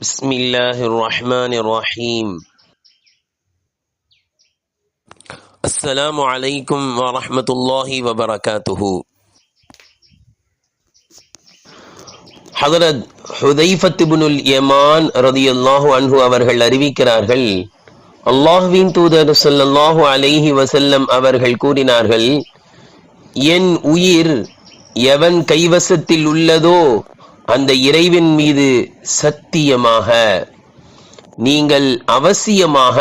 بسم الله الرحمن الرحيم. السلام عليكم ورحمة الله وبركاته. ஹதரத் ஹுதைஃபத் இப்னுல் யமான் ரலியல்லாஹு அன்ஹு அவர்கள் அறிவிக்கிறார்கள், அல்லாஹ்வின் தூதர் ஸல்லல்லாஹு அலைஹி வஸல்லம் அவர்கள் கூறினார்கள், என் உயிர் எவன் கைவசத்தில் உள்ளதோ அந்த இறைவன் மீது சத்தியமாக நீங்கள் அவசியமாக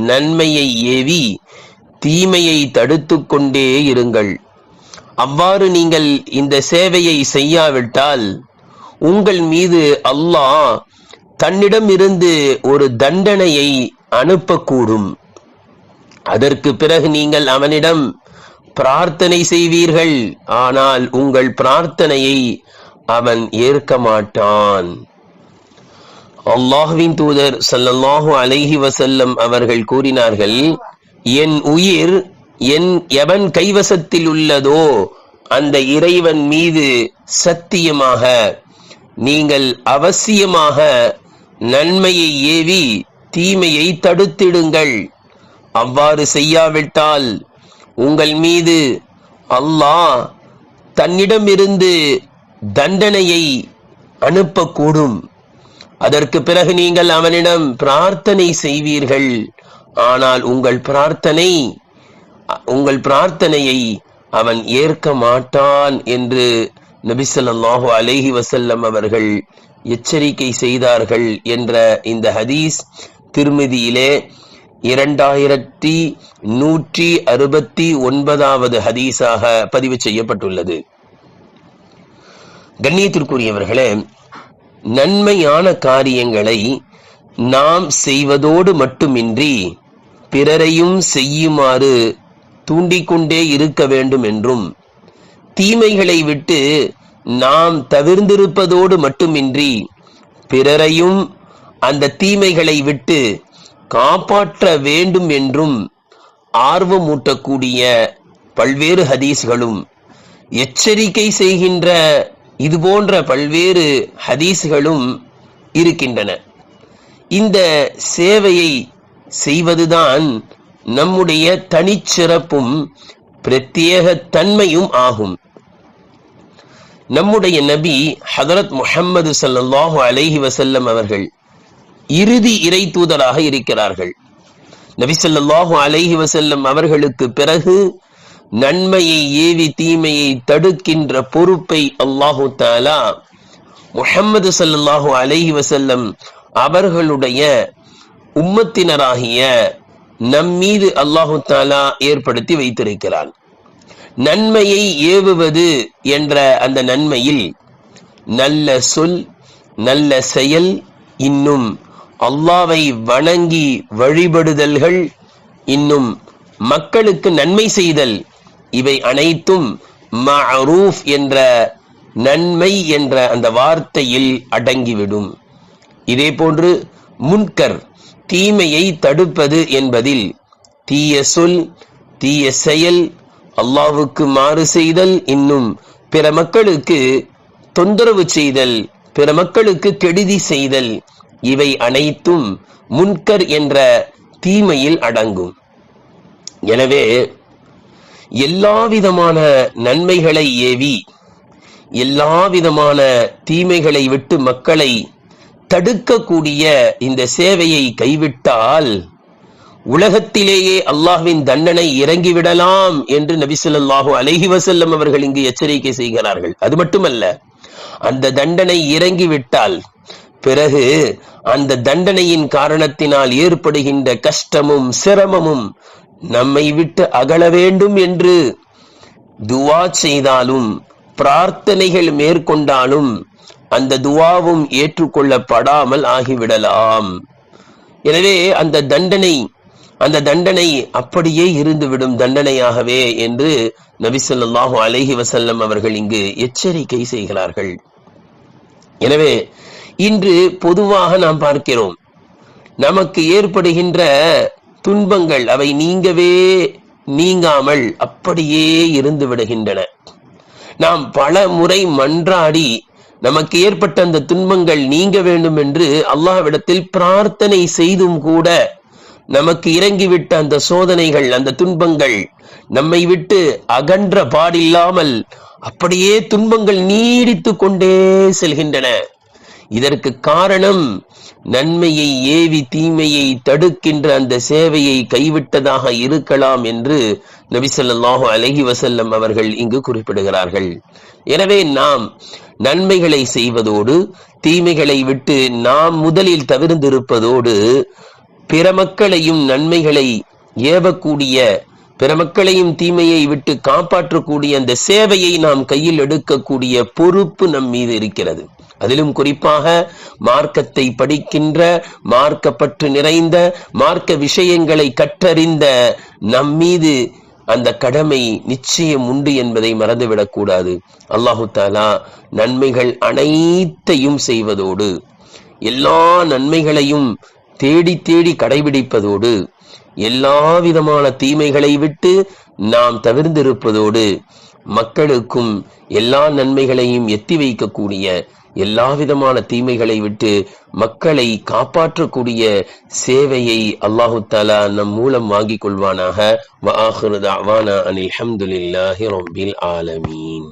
நன்மையை ஏவி தீமையை தடுத்து கொண்டே இருங்கள். அவ்வாறு நீங்கள் இந்த சேவையை செய்யாவிட்டால் உங்கள் மீது அல்லாஹ் தன்னிடமிருந்து ஒரு தண்டனையை அனுப்பக்கூடும். அதற்கு பிறகு நீங்கள் அவனிடம் பிரார்த்தனை செய்வீர்கள், ஆனால் உங்கள் பிரார்த்தனையை அவன் ஏற்க மாட்டான். அல்லாஹ்வின் தூதர் ஸல்லல்லாஹு அலைஹி வஸல்லம் அவர்கள் கூறினார்கள், என் உயிர் எவன் கைவசத்தில் உள்ளதோ அந்த இறைவன் மீது சத்தியமாக நீங்கள் அவசியமாக நன்மையை ஏவி தீமையை தடுத்திடுங்கள். அவ்வாறு செய்யாவிட்டால் உங்கள் மீது அல்லாஹ் தன்னிடமிருந்து தண்டனையை அனுப்பக்கூடும். அதற்கு பிறகு நீங்கள் அவனிடம் பிரார்த்தனை செய்வீர்கள், ஆனால் உங்கள் பிரார்த்தனையை அவன் ஏற்க மாட்டான் என்று நபி ஸல்லல்லாஹு அலைஹி வஸல்லம் அவர்கள் எச்சரிக்கை செய்தார்கள் என்ற இந்த ஹதீஸ் திர்மிதியிலே 2169வது ஹதீஸாக பதிவு செய்யப்பட்டுள்ளது. கண்ணியத்திற்குரியவர்களே, நன்மையான காரியங்களை நாம் செய்வதோடு மட்டுமின்றி பிறரையும் செய்யுமாறு தூண்டிக்கொண்டே இருக்க வேண்டும் என்றும், தீமைகளை விட்டு நாம் தவிர்ந்திருப்பதோடு மட்டுமின்றி பிறரையும் அந்த தீமைகளை விட்டு காப்பாற்ற வேண்டும் என்றும் ஆர்வமூட்டக்கூடிய பல்வேறு ஹதீஸ்களும் எச்சரிக்கை செய்கின்ற இது போன்ற பல்வேறு ஹதீஸ்களும் இருக்கின்றன. இந்த சேவையை செய்வதுதான் நம்முடைய தனிச்சிறப்பும் பிரத்யேக தன்மையும் ஆகும். நம்முடைய நபி ஹதரத் முஹம்மது ஸல்லல்லாஹு அலைஹி வஸல்லம் அவர்கள் இறுதி இறை தூதராக இருக்கிறார்கள். நபி ஸல்லல்லாஹு அலைஹி வஸல்லம் அவர்களுக்கு பிறகு நன்மையை ஏவி தீமையை தடுக்கின்ற பொறுப்பை அல்லாஹு தஆலா முஹம்மது ஸல்லல்லாஹு அலைஹி வஸல்லம் அவர்களுடைய உம்மத்தினராகிய நம்மீது அல்லாஹு தஆலா ஏற்படுத்தி வைத்திருக்கிறான். நன்மையை ஏவுவது என்ற அந்த நன்மையில் நல்ல சொல், நல்ல செயல், இன்னும் அல்லாஹ்வை வணங்கி வழிபடுதல்கள், இன்னும் மக்களுக்கு நன்மை செய்தல், இவை அனைத்தும் மஅரூஃப் என்ற நன்மை என்ற அந்த வார்த்தையில் அடங்கிவிடும். இதே போன்று முன்கர் தீமையை தடுப்பது என்பதில் தீய சொல், தீய செயல், அல்லாஹ்வுக்கு மாறு செய்தல், இன்னும் பிற மக்களுக்கு தொந்தரவு செய்தல், பிற மக்களுக்கு கெடுதி செய்தல், இவை அனைத்தும் முன்கர் என்ற தீமையில் அடங்கும். எனவே எல்லாவிதமான நன்மைகளை ஏவி எல்லாவிதமான தீமைகளை விட்டு மக்களை தடுக்கக்கூடிய இந்த சேவையை கைவிட்டால் உலகத்திலேயே அல்லாஹ்வின் தண்டனை இறங்கிவிடலாம் என்று நபி ஸல்லல்லாஹு அலைஹி வஸல்லம் அவர்கள் இங்கு எச்சரிக்கை செய்கிறார்கள். அது மட்டுமல்ல, அந்த தண்டனை இறங்கிவிட்டால் பிறகு அந்த தண்டனையின் காரணத்தினால் ஏற்படுகின்ற கஷ்டமும் சிரமமும் நம்மை விட்டு அகல வேண்டும் என்று துவா செய்தாலும் பிரார்த்தனைகள் மேற்கொண்டாலும் அந்த துவாவும் ஏற்றுக்கொள்ளப்படாமல் ஆகிவிடலாம். எனவே அந்த தண்டனை அப்படியே இருந்துவிடும் தண்டனையாகவே என்று நபி ஸல்லல்லாஹு அலைஹி வஸல்லம் அவர்கள் இங்கு எச்சரிக்கை செய்கிறார்கள். எனவே இன்று பொதுவாக நாம் பார்க்கிறோம், நமக்கு ஏற்படுகின்ற துன்பங்கள் அவை நீங்காமல் அப்படியே இருந்து விடுகின்றன. நாம் பல முறை மன்றாடி நமக்கு ஏற்பட்ட அந்த துன்பங்கள் நீங்க வேண்டும் என்று அல்லாஹ்விடத்தில் பிரார்த்தனை செய்தும் கூட நமக்கு இறங்கிவிட்ட அந்த சோதனைகள், அந்த துன்பங்கள் நம்மை விட்டு அகன்ற பாடில்லாமல் அப்படியே துன்பங்கள் நீடித்து கொண்டே செல்கின்றன. இதற்கு காரணம் நன்மையை ஏவி தீமையை தடுக்கின்ற அந்த சேவையை கைவிட்டதாக இருக்கலாம் என்று நபி ஸல்லல்லாஹு அலைஹி வஸல்லம் அவர்கள் இங்கு குறிப்பிடுகிறார்கள். எனவே நாம் நன்மைகளை செய்வதோடு தீமைகளை விட்டு நாம் முதலில் தவிர்ந்திருப்பதோடு பிற மக்களையும் நன்மைகளை ஏவக்கூடிய, பிற மக்களையும் தீமையை விட்டு காப்பாற்றக்கூடிய அந்த சேவையை நாம் கையில் எடுக்கக்கூடிய பொறுப்பு நம் மீது இருக்கிறது. அதிலும் குறிப்பாக மார்க்கத்தை படிக்கின்ற, மார்க்கப்பற்று நிறைந்த, மார்க்க விஷயங்களை கற்றறிந்த நம் மீது அந்த கடமை நிச்சயம் உண்டு என்பதை மறந்துவிடக் கூடாது. அல்லாஹு தஆலா நன்மைகள் அனைத்தையும் செய்வதோடு எல்லா நன்மைகளையும் தேடி தேடி கடைபிடிப்பதோடு எல்லா விதமான தீமைகளை விட்டு நாம் தவிர்ந்திருப்பதோடு மக்களுக்கும் எல்லா நன்மைகளையும் எத்தி வைக்கக்கூடிய, எல்லா விதமான தீமைகளை விட்டு மக்களை காப்பாற்றக்கூடிய சேவையை அல்லாஹு தஆலா நம் மூலம் வாங்கிக் கொள்வானாக. வ ஆகிரு தஅவானா அனில் ஹம்துலில்லாஹி ரப்பில் ஆலமீன்.